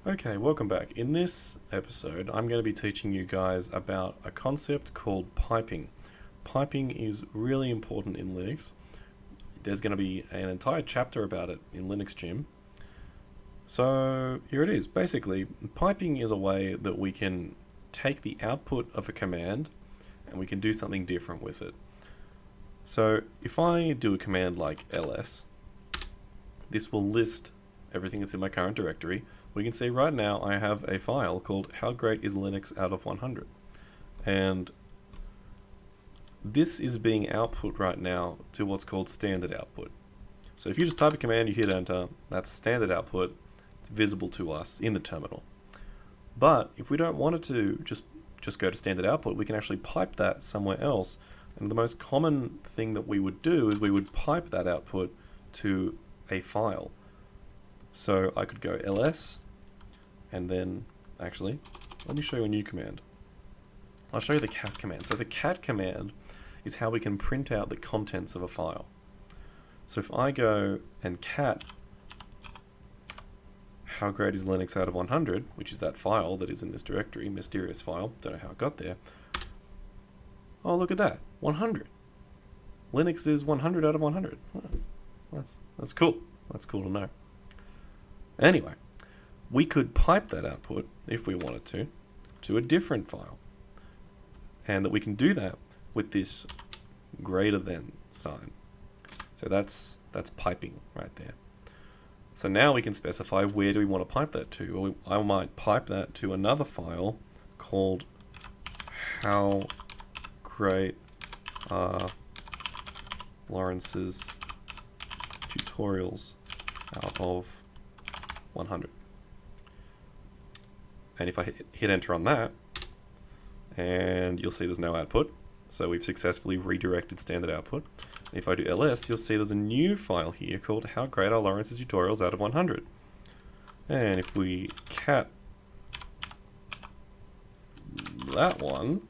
Okay, welcome back. In this episode, I'm going to be teaching you guys about a concept called piping. Piping is really important in Linux. There's going to be an entire chapter about it in Linux Gym. So here it is. Basically, piping is a way that we can take the output of a command and we can do something different with it. So if I do a command like ls, this will list everything that's in my current directory. We can see right now I have a file called How Great is Linux out of 100. And this is being output right now to what's called standard output. So if you just type a command, you hit enter, that's standard output. It's visible to us in the terminal. But if we don't want it to just go to standard output, we can actually pipe that somewhere else. And the most common thing that we would do is we would pipe that output to a file. So I could go ls, and then, actually, let me show you a new command. I'll show you the cat command. So the cat command is how we can print out the contents of a file. So if I go and cat how great is Linux out of 100, which is that file that is in this directory, mysterious file, don't know how it got there. Oh, look at that, 100. Linux is 100 out of 100. That's cool. That's cool to know. Anyway, we could pipe that output, if we wanted to a different file. And that we can do that with this greater than sign. So that's piping right there. So now we can specify where do we want to pipe that to. Well, I might pipe that to another file called How Great Are Lawrence's Tutorials out of 100. And if I hit enter on that, and you'll see there's no output, so we've successfully redirected standard output. And if I do ls, you'll see there's a new file here called How Great Are Lawrence's Tutorials out of 100. And if we cat that one,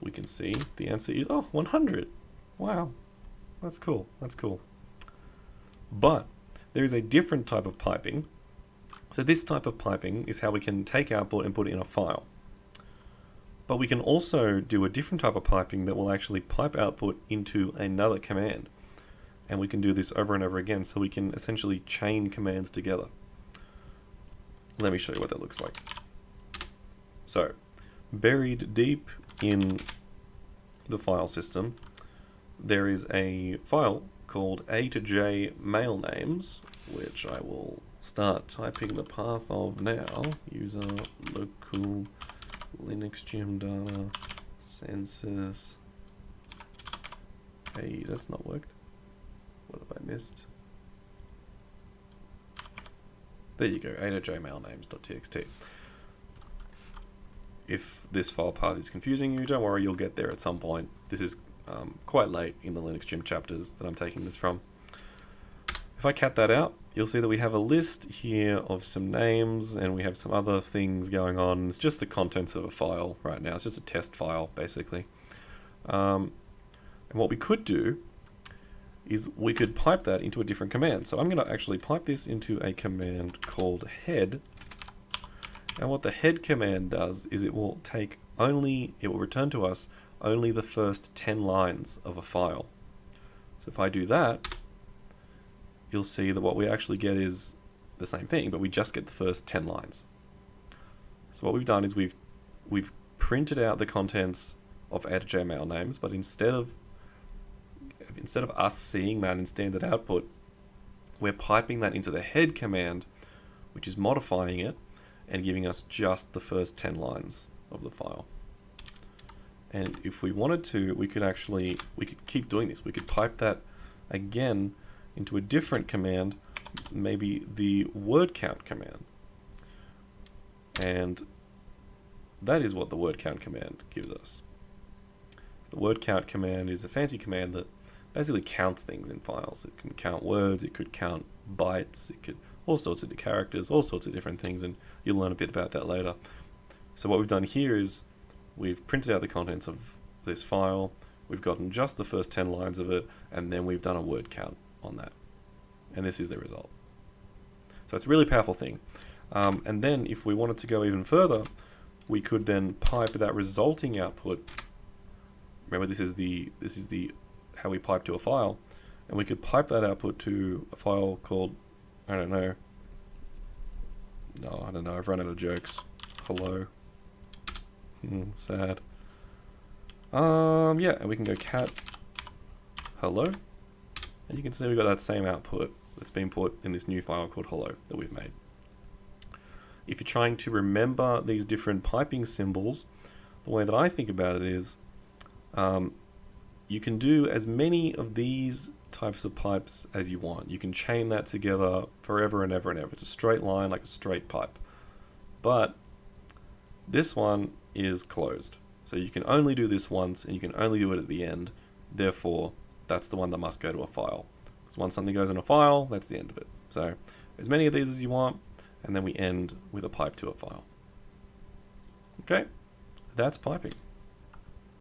we can see the answer is 100. Wow, that's cool. That's cool. But there is a different type of piping. So this type of piping is how we can take output and put it in a file. But we can also do a different type of piping that will actually pipe output into another command. And we can do this over and over again, so we can essentially chain commands together. Let me show you what that looks like. So, buried deep in the file system, there is a file called A to J mail names, which I will start typing the path of now. User local Linux gym data census. Hey, that's not worked. What have I missed? There you go, A to J mail names.txt. If this file path is confusing you, don't worry, you'll get there at some point. This is quite late in the Linux Gym chapters that I'm taking this from. If I cat that out, you'll see that we have a list here of some names and we have some other things going on. It's just the contents of a file right now. It's just a test file, basically. And what we could do is we could pipe that into a different command. So I'm going to actually pipe this into a command called head. And what the head command does is it will return to us only the first 10 lines of a file. So if I do that, you'll see that what we actually get is the same thing, but we just get the first 10 lines. So what we've done is we've printed out the contents of A to J mail names, but instead of us seeing that in standard output, we're piping that into the head command, which is modifying it and giving us just the first 10 lines of the file. And if we wanted to, we could keep doing this. We could pipe that again into a different command, maybe the word count command. And that is what the word count command gives us. So the word count command is a fancy command that basically counts things in files. It can count words, it could count bytes, it could all sorts of characters, all sorts of different things, and you'll learn a bit about that later. So what we've done here is we've printed out the contents of this file, we've gotten just the first 10 lines of it, and then we've done a word count on that. And this is the result. So it's a really powerful thing. And then if we wanted to go even further, we could then pipe that resulting output. Remember, this is the how we pipe to a file, and we could pipe that output to a file called, I don't know. No, I don't know. I've run out of jokes. Hello. Sad. Yeah, and we can go cat hello, and you can see we've got that same output that's been put in this new file called hello that we've made. If you're trying to remember these different piping symbols, the way that I think about it is you can do as many of these types of pipes as you want. You can chain that together forever and ever and ever. It's a straight line, like a straight pipe. But this one is closed. So you can only do this once, and you can only do it at the end. Therefore, that's the one that must go to a file. Because once something goes in a file, that's the end of it. So as many of these as you want, and then we end with a pipe to a file. Okay, that's piping.